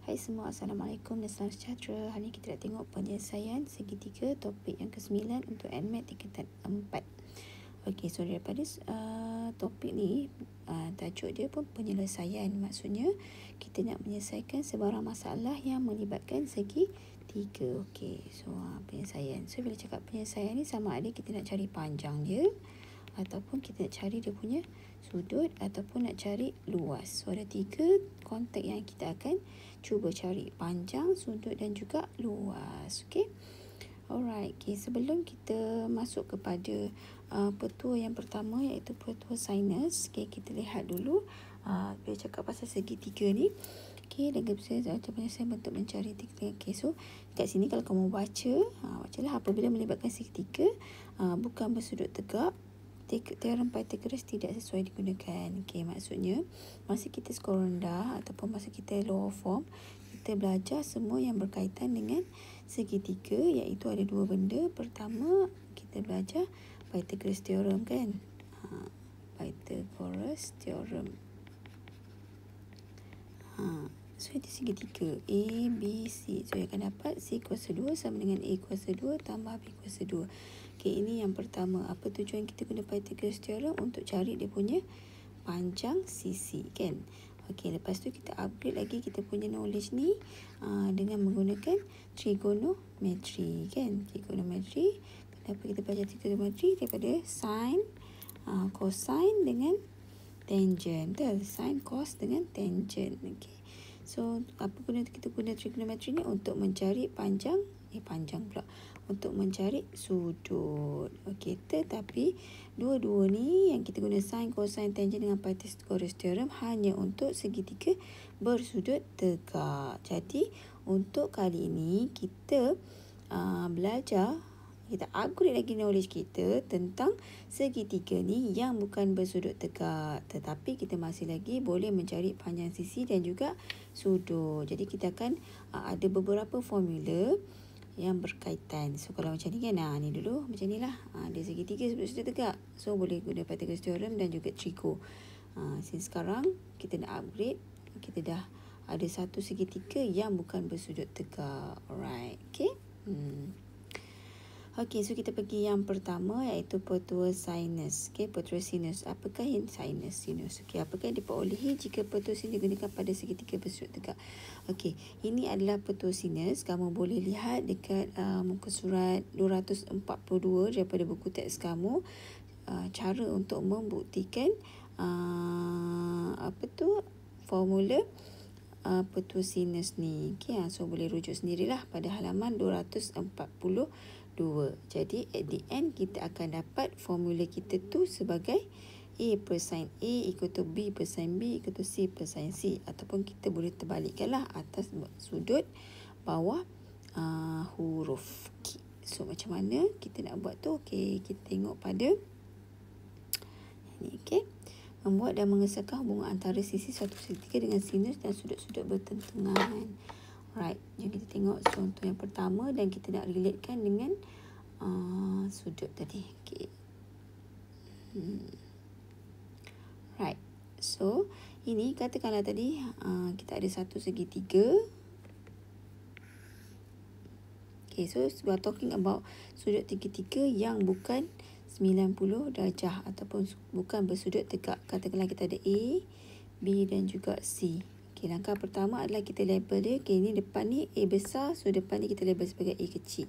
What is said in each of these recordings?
Hai semua, Assalamualaikum dan salam sejahtera. Hari ini kita nak tengok penyelesaian segitiga topik yang ke-9 untuk NMAT tingkatan 4. Okey, so daripada topik ni, tajuk dia pun penyelesaian. Maksudnya, kita nak menyelesaikan sebarang masalah yang melibatkan segitiga. Okey, so penyelesaian. So, bila cakap penyelesaian ni sama ada kita nak cari panjang dia ataupun kita nak cari dia punya sudut ataupun nak cari luas. So ada 3 konteks yang kita akan cuba cari, panjang, sudut dan juga luas. Okey. Alright. Okay, sebelum kita masuk kepada petua yang pertama iaitu petua sinus, okay, kita lihat dulu bila cakap pasal segitiga ni. Okey, dengan saya bentuk mencari tiga. Okey, so kat sini kalau kamu bacalah apabila melibatkan segitiga bukan bersudut tegak, teorem Pythagoras tidak sesuai digunakan. Okey, maksudnya masa kita skor rendah ataupun masa kita lower form, kita belajar semua yang berkaitan dengan segitiga, iaitu ada 2 benda. Pertama, kita belajar Pythagoras theorem kan. Pythagoras theorem. So itu segitiga A, B, C. So yang akan dapat C kuasa 2 sama dengan A kuasa 2 tambah B kuasa 2. Okey, ini yang pertama. Apa tujuan kita guna Pythagoras theorem? Untuk cari dia punya panjang sisi kan. Okey, lepas tu kita upgrade lagi kita punya knowledge ni dengan menggunakan trigonometry kan. Trigonometry. Kenapa kita belajar trigonometry? Daripada sin, cosine dengan tangent. Betul? Sin, cos dengan tangent. Okey. So, apa guna kita guna trigonometry ni? Untuk mencari untuk mencari sudut. Okey, tetapi dua-dua ni yang kita guna sin, cosine, tangent dengan Pythagoras theorem hanya untuk segitiga bersudut tegak. Jadi, untuk kali ini kita belajar, kita upgrade lagi knowledge kita tentang segitiga ni yang bukan bersudut tegak, tetapi kita masih lagi boleh mencari panjang sisi dan juga sudut. Jadi kita akan ada beberapa formula yang berkaitan. So kalau macam ni kan, ni dulu macam ni lah. Ada segitiga bersudut tegak, so boleh guna Pythagoras theorem dan juga trigo. Since sekarang kita nak upgrade, kita dah ada satu segitiga yang bukan bersudut tegak. Alright, okay. Okey, so kita pergi yang pertama iaitu petua sinus. Okey, petua sinus. Apakah yang sinus? Okey, apakah yang diperolehi jika petua sinus digunakan pada segitiga bersudut tegak? Okey, ini adalah petua sinus. Kamu boleh lihat dekat muka surat 242 daripada buku teks kamu. Cara untuk membuktikan formula petua sinus ni. Okey, so boleh rujuk sendirilah pada halaman 242. Jadi at the end kita akan dapat formula kita tu sebagai A per sin A equal to B per sin B equal to C per sin C, ataupun kita boleh terbalikkanlah, atas sudut, bawah huruf. Okay. So macam mana kita nak buat tu? Okey, kita tengok pada ni. Okey, membuat dan mengesahkan hubungan antara sisi suatu segitiga dengan sinus dan sudut-sudut bertentangan. Right, jadi kita tengok contoh yang pertama dan kita nak relatekan dengan sudut tadi. Okay. Right, so ini katakanlah tadi kita ada satu segitiga. Okay, so we are talking about sudut segitiga yang bukan 90 darjah ataupun bukan bersudut tegak. Katakanlah kita ada A, B dan juga C. Okay, langkah pertama adalah kita label dia. Okay, ni depan ni A besar, so depan ni kita label sebagai A kecil.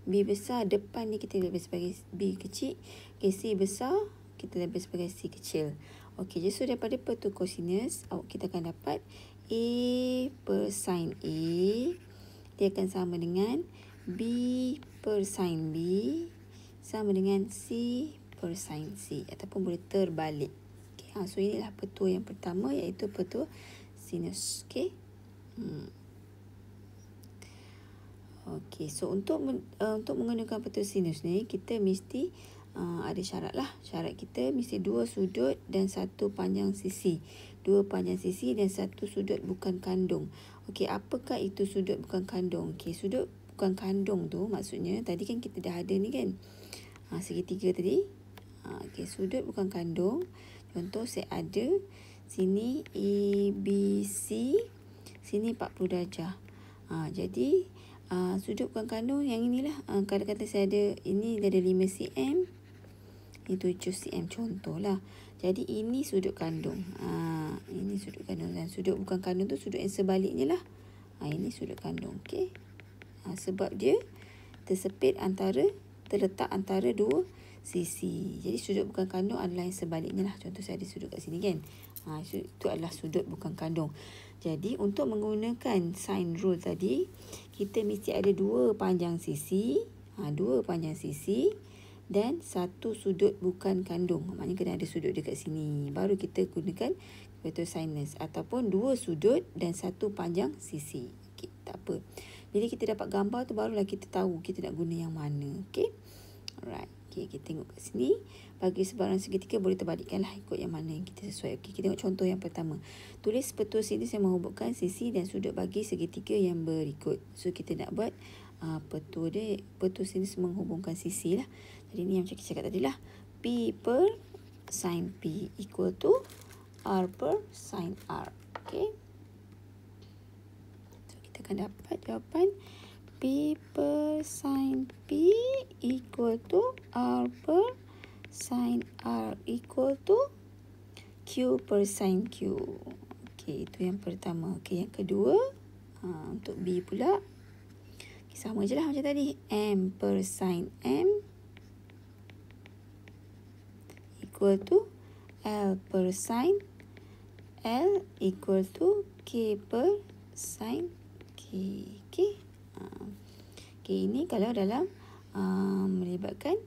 B besar, depan ni kita label sebagai B kecil. Okay, C besar, kita label sebagai C kecil. Okay, so daripada petua kosinus, kita akan dapat A per sin A, dia akan sama dengan B per sin B, sama dengan C per sin C, ataupun boleh terbalik. Okay, so inilah petua yang pertama iaitu petua sinus. Okey. Okey, so untuk menggunakan petua sinus ni kita mesti ada syarat lah. Syarat kita mesti 2 sudut dan 1 panjang sisi. 2 panjang sisi dan 1 sudut bukan kandung. Okey, apakah itu sudut bukan kandung? Okey, sudut bukan kandung tu maksudnya tadi kan kita dah ada ni kan. Segitiga tadi. Okey, sudut bukan kandung. Contoh saya ada sini A, B, C sini 40 darjah. Jadi sudut bukan kandung yang inilah. Kalau kata saya ada, ini dia ada 5 cm, ini 7 cm contohlah. Jadi ini sudut kandung. Ini sudut kandung, dan sudut bukan kandung tu sudut yang sebaliknya lah. Ini sudut kandung. Okey. Sebab dia terletak antara dua sisi. Jadi sudut bukan kandung adalah yang sebaliknya lah. Contoh saya ada sudut kat sini kan. Itu adalah sudut bukan kandung. Jadi untuk menggunakan sine rule tadi, kita mesti ada dua panjang sisi. Dua panjang sisi dan satu sudut bukan kandung. Maknanya kena ada sudut dekat sini. Baru kita gunakan hypotenuse. Ataupun dua sudut dan satu panjang sisi. Okay, tak apa. Bila kita dapat gambar tu, barulah kita tahu kita nak guna yang mana. Okay. Alright. Okay, kita tengok kat sini. Bagi sebarang segitiga boleh terbalikkan lah, ikut yang mana yang kita sesuai. Okay, kita tengok contoh yang pertama. Tulis petua sinus yang menghubungkan sisi dan sudut bagi segitiga yang berikut. So kita nak buat petua sinus menghubungkan sisi lah. Jadi ni yang macam kita cakap tadi lah. P per sin P equal to R per sin R. Okay. So kita akan dapat jawapan P per sin P equal to R per sin R equal to Q per sin Q. Okey, itu yang pertama. Okey, yang kedua, untuk B pula, sama je lah macam tadi. M per sin M equal to L per sin L equal to K per sin K. Okey. Okay, ini kalau dalam melibatkan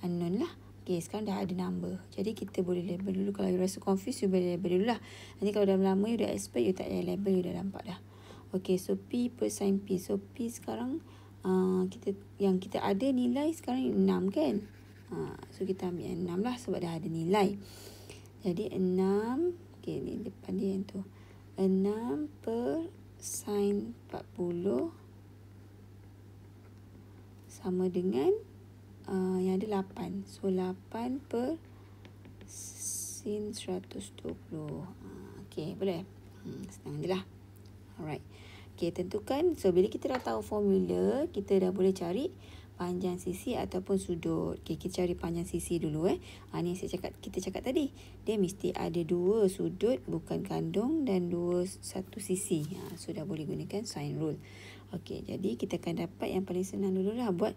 unknown lah. Okay, sekarang dah ada number. Jadi kita boleh label dulu. Kalau you rasa confused, you boleh label dulu lah. Nanti kalau dah lama, you dah expert, you tak payah label, you dah nampak dah. Okay, so P per sin P. So P sekarang, yang kita ada nilai sekarang 6 kan. So kita ambil yang 6 lah sebab dah ada nilai. Jadi 6, okay, ni depan dia yang tu. 6 per sin 40 sama dengan yang ada 8. So 8 per sin 120. Okay, boleh? Senang je lah. Alright. Okay, tentukan. So bila kita dah tahu formula, kita dah boleh cari panjang sisi ataupun sudut. Okay, kita cari panjang sisi dulu. Ni yang kita cakap tadi. Dia mesti ada dua sudut bukan kandung dan satu sisi. So dah boleh gunakan sine rule. Okey, jadi kita akan dapat yang paling senang dululah buat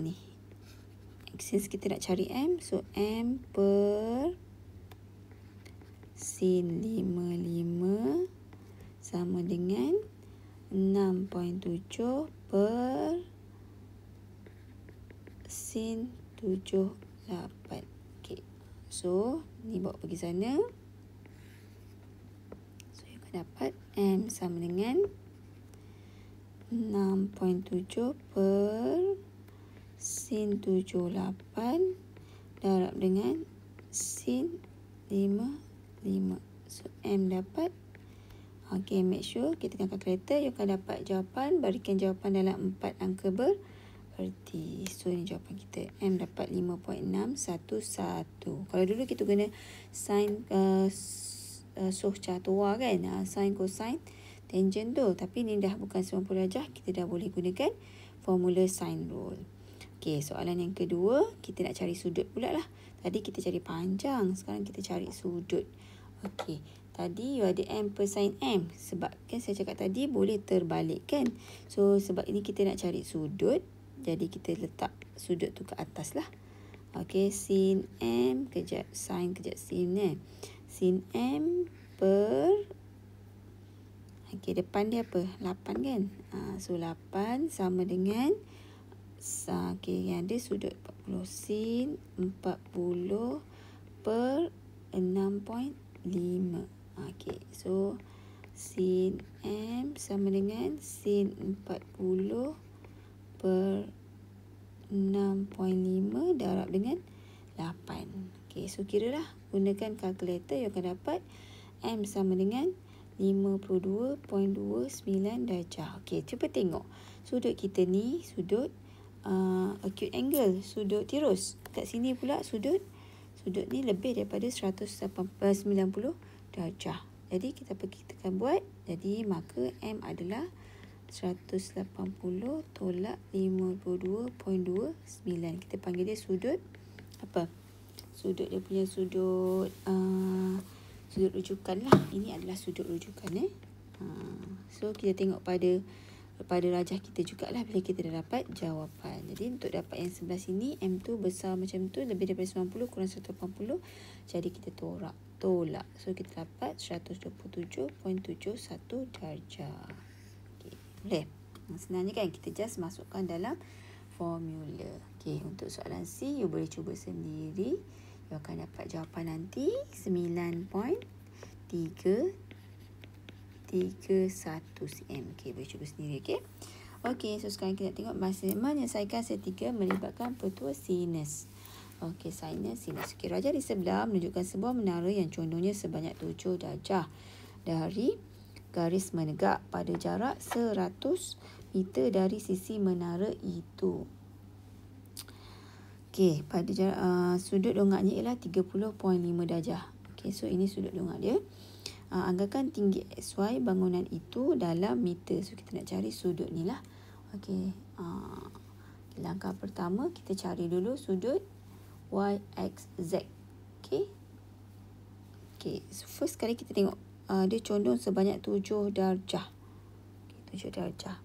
ni. Since kita nak cari M, so M per sin 55 sama dengan 6.7 per sin 78. Okey. So, ni bawa pergi sana. So, you akan dapat M sama dengan 6.7 per sin 78 darab dengan sin 55. So, M dapat. Okay, make sure kita tekan kalkulator. You akan dapat jawapan. Berikan jawapan dalam 4 angka bererti. So, ini jawapan kita. M dapat 5.611. Kalau dulu kita guna sin soh catua kan. Sin, cosine, tangent tu. Tapi ni dah bukan 90 darjah. Kita dah boleh gunakan formula sine rule. Okey, soalan yang kedua. Kita nak cari sudut pula lah. Tadi kita cari panjang. Sekarang kita cari sudut. Okey. Tadi you ada M per sin M. Sebab kan saya cakap tadi boleh terbalik kan. So sebab ini kita nak cari sudut. Jadi kita letak sudut tu ke atas lah. Okey, sin M kejap sin kejap sin sin M per, okey, depan dia apa? 8 kan? So 8 sama dengan, okey, yang ada sudut 40. Sin 40 per 6.5. Okey, so sin M sama dengan sin 40 per 6.5 darab dengan 8. Okey, so kiralah gunakan kalkulator, you akan dapat M sama dengan 52.29 darjah. Okey, cuba tengok. Sudut kita ni sudut acute angle, sudut tirus. Kat sini pula sudut ni lebih daripada 90 darjah. Jadi kita akan buat. Jadi maka M adalah 180 tolak 52.29. Kita panggil dia sudut apa? Sudut dia punya sudut sudut rujukan lah. Ini adalah sudut rujukan So kita tengok pada rajah kita jugalah bila kita dah dapat jawapan. Jadi untuk dapat yang sebelah sini, M tu besar macam tu, lebih daripada 90 kurang 180. Jadi kita tolak. So kita dapat 127.71 darjah. Okay, boleh? Sebenarnya kan kita just masukkan dalam formula. Okay, untuk soalan C, you boleh cuba sendiri. You akan dapat jawapan nanti 9.331 cm. Okay, boleh cuba sendiri. Okay. Okay, so sekarang kita tengok menyelesaikan segitiga melibatkan petua sinus. Okey, sinus. Okey, rajah di sebelah menunjukkan sebuah menara yang condongnya sebanyak 7 darjah dari garis menegak pada jarak 100 meter dari sisi menara itu. Okey, pada jarak sudut dongaknya ialah 30.5 darjah. Okey, so ini sudut dongak dia. Anggakan tinggi XY bangunan itu dalam meter. So kita nak cari sudut ni lah. Okey, langkah pertama kita cari dulu sudut Y, X, Z. Okay. Okay. So first kali kita tengok. Dia condong sebanyak 7 darjah. Okay, 7 darjah.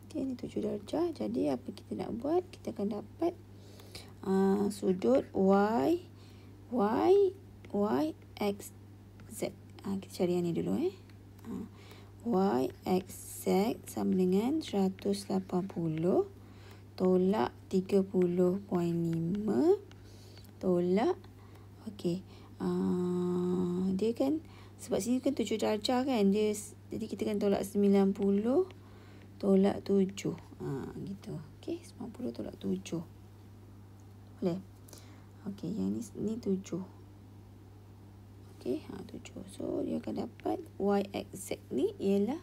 Okay, ni 7 darjah. Jadi apa kita nak buat? Kita akan dapat sudut Y, X, Z. Kita cari yang ni dulu. Y, X, Z sama dengan 180 tolak 30.5 tolak. Okey. Dia kan, sebab sini kan 7 darjah kan. Jadi kita kan tolak 90 tolak 7. Gitu. Okey, 90 tolak 7. Boleh? Okey, yang ni 7. Okey, 7. So dia akan dapat Y, X, Z ni ialah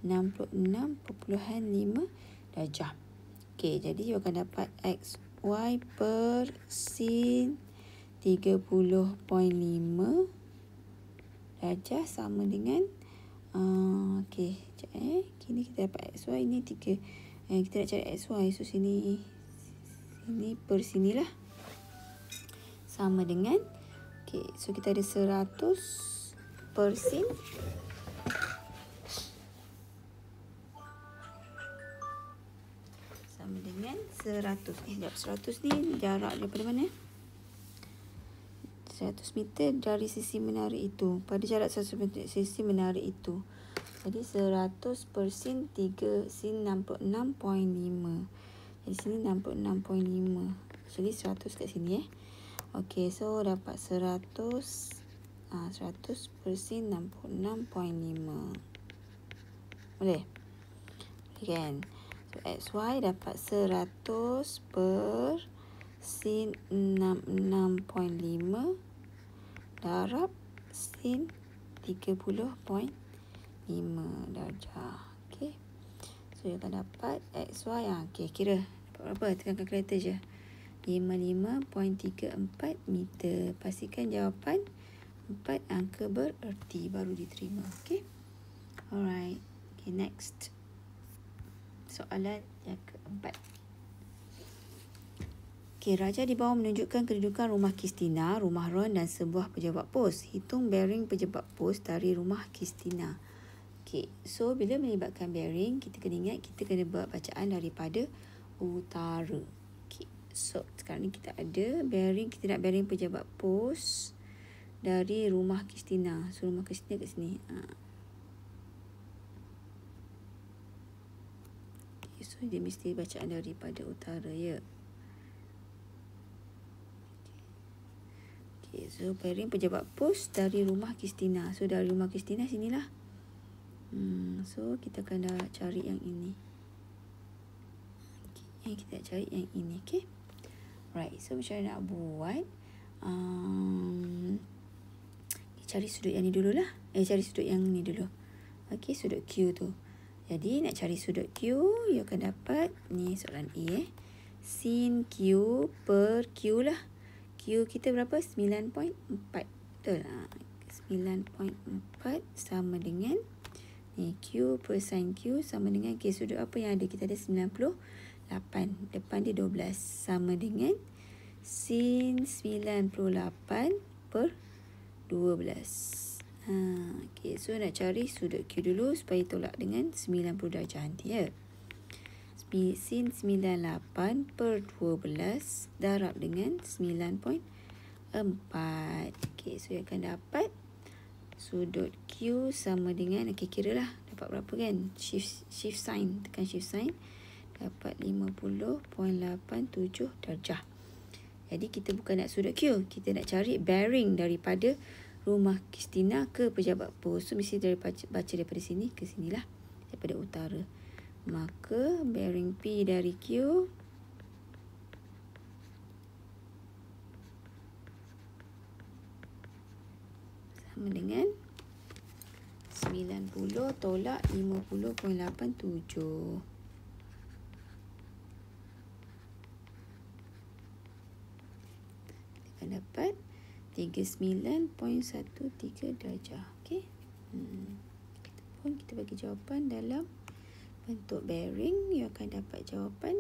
66.5 darjah. Okey, jadi dia akan dapat XY per sin 30.5 darjah sama dengan okey, kini kita dapat XY ni 3. Kita nak cari XY, so sini per sinilah sama dengan. Okay, so kita ada 100 per sin sama dengan 100. 100 ni jarak daripada mana? 100 meter dari sisi menara itu. Pada jarak 100 meter sisi menara itu. Jadi 100 per sin 3 sin 66.5. Jadi sini 66.5. Jadi 100 kat sini Okey, so dapat 100 per sin 66.5. Boleh? Boleh kan? So XY dapat 100 per sin 66.5 darab sin 30.5 darjah. Okey. So dia akan dapat XY. Okey, kira berapa? Tekan kalkulator je. 55.34 meter. Pastikan jawapan 4 angka bererti baru diterima. Okey. Alright. Okay, next. Soalan yang keempat. Okey, rajah di bawah menunjukkan kedudukan rumah Kristina, rumah Ron dan sebuah pejabat pos. Hitung bearing pejabat pos dari rumah Kristina. Okey, so bila melibatkan bearing, kita kena ingat kita kena buat bacaan daripada utara. So, sekarang ni kita ada bearing. Kita nak bearing pejabat pos dari rumah Kristina. So, rumah Kristina kat sini. Okay, so, dia mesti bacaan daripada utara, ya. Okay, so, bearing pejabat pos dari rumah Kristina. So, dari rumah Kristina sinilah. So, kita akan dah cari yang ini. Okay, kita nak cari yang ini, okay. Right, so macam mana nak buat? Cari sudut yang ni dululah. Cari sudut yang ni dulu. Okey, sudut Q tu. Jadi nak cari sudut Q, you akan dapat ni soalan A. Sin Q per Q lah. Q Q kita berapa? 9.4. Betul. 9.4 sama dengan ni, Q per sin Q sama dengan sudut apa yang ada? Kita ada 98. Depan dia 12. Sama dengan sin 98 per 12. So nak cari sudut Q dulu supaya tolak dengan 90 darjah nanti ya. Sin 98 per 12 darab dengan 9.4. So yang akan dapat sudut Q sama dengan, kira lah dapat berapa kan? Shift sign, tekan shift sign. Dapat 50.87 darjah. Jadi kita bukan nak sudut Q, kita nak cari bearing daripada rumah Kristina ke pejabat pos. So mesti baca daripada sini ke sinilah, daripada utara. Maka bearing P dari Q sama dengan 90 tolak 50.87. Akan dapat 39.13 darjah. Okey. Kita bagi jawapan dalam bentuk bearing, you akan dapat jawapan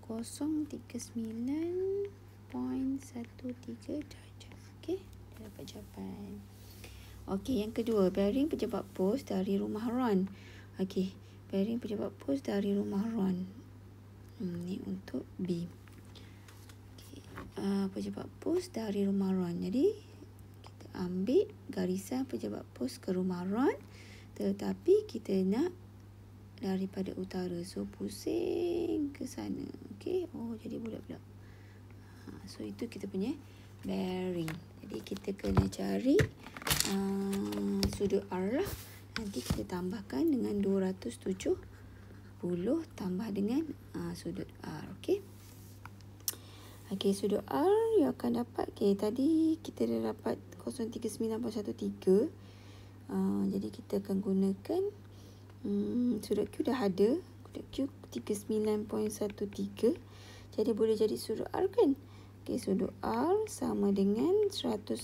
039.13 darjah. Okey, dah dapat jawapan. Okey, yang kedua, bearing pejabat pos dari rumah Ron. Okey, bearing pejabat pos dari rumah Ron. Ni untuk B. Pejabat pos dari rumah Ron. Jadi kita ambil garisan pejabat pos ke rumah Ron, tetapi kita nak daripada utara, so pusing ke sana. Okey, jadi bulat pula. So itu kita punya bearing. Jadi kita kena cari sudut R lah. Nanti kita tambahkan dengan 270 tambah dengan sudut R. Okey. Okey, sudut R you akan dapat, tadi kita dah dapat 039.13. Jadi kita akan gunakan sudut Q dah ada. Sudut Q 39.13. Jadi boleh jadi sudut R kan? Okey, sudut R sama dengan 180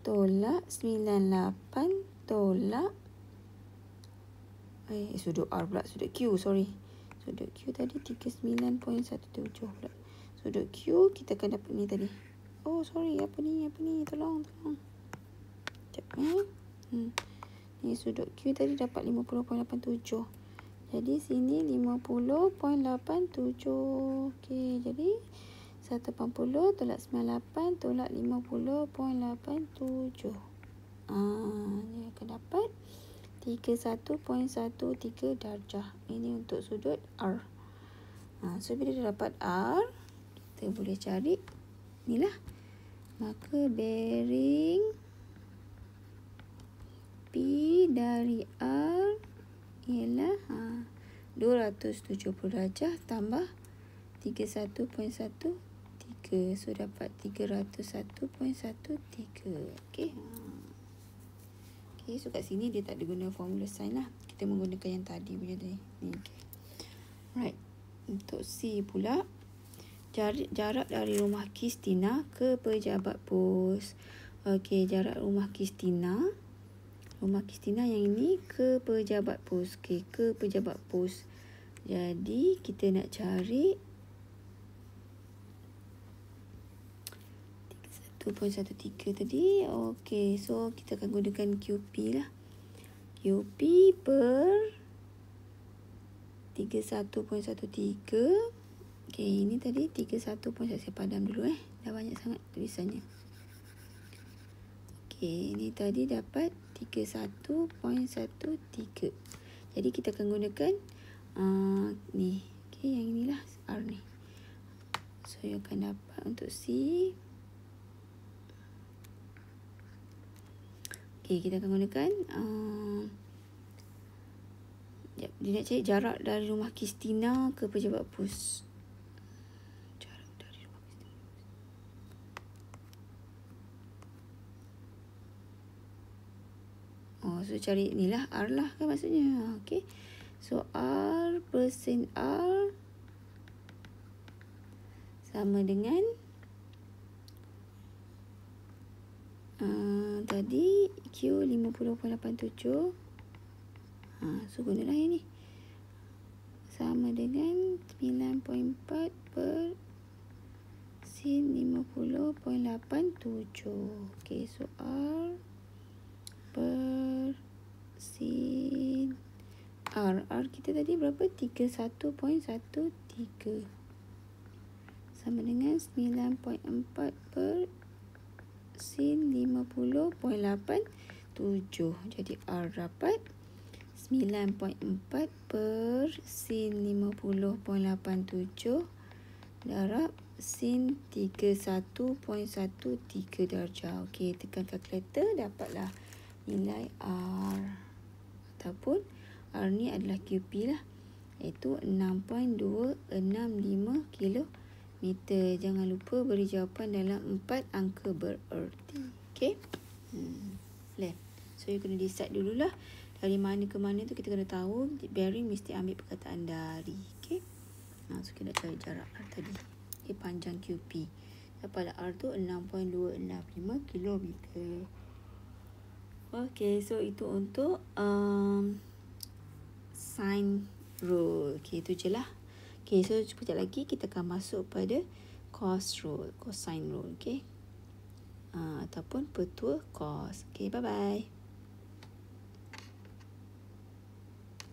tolak 98 tolak sudut R pula, sudut Q, sorry. Sudut Q tadi 39.17 pula. Sudut Q kita akan dapat ni tadi. Sorry, apa ni? Tolong. Sekejap Ni sudut Q tadi dapat 50.87. Jadi sini 50.87. Okey, jadi 180 tolak 98 tolak 50.87. Dia akan dapat 31.13 darjah. Ini untuk sudut R. So bila dah dapat R, kita boleh cari inilah. Maka bearing P dari R ialah 270 darjah tambah 31.13. So dapat 301.13. Okey. Okey, so kat sini dia tak ada guna formula sign lah. Kita menggunakan yang tadi punya tadi. Ni okey. Right. Untuk C pula, jarak dari rumah Kristina ke pejabat pos. Okey, jarak rumah Kristina yang ini ke pejabat pos. Okey, ke pejabat pos. Jadi kita nak cari 1.13 tadi. Okey, so kita akan gunakan QP lah. QP per 31.13. Okey, ini tadi 31. Saya padam dulu dah banyak sangat tulisannya. Okey, ini tadi dapat 31.13. Jadi kita akan gunakan ni. Okey, yang inilah R ni. So you akan dapat untuk C. Okey, kita akan gunakan dia nak cari jarak dari rumah Kristina ke pejabat pos. Jarak dari rumah Kristina. So cari inilah R lah kan maksudnya. Okey. So R persen R sama dengan tadi Q 50.87. So gunalah yang ni. Sama dengan 9.4 per sin 50.87. Okay, so R per sin R kita tadi berapa? 31.13. Sama dengan 9.4 per sin 50.87. Jadi R dapat 9.4 per sin 50.87 darab sin 31.13 darjah. Okey, tekan kalkulator, dapatlah nilai R. Ataupun R ni adalah QP lah. Iaitu 6.265 kilometer. Jangan lupa beri jawapan dalam 4 angka bererti. Okey. Boleh. So, you kena decide dululah. Dari mana ke mana tu kita kena tahu. Bearing mesti ambil perkataan dari. Okey. So, kita nak cari jarak R tadi. Okay, panjang QP. Dapatlah R tu 6.265 kilometer. Okey, so itu untuk sine rule. Okey, itu je lah. Okey, so sekejap lagi kita akan masuk pada cos rule, cosine rule. Okey. Ataupun petua cos. Okey, bye-bye.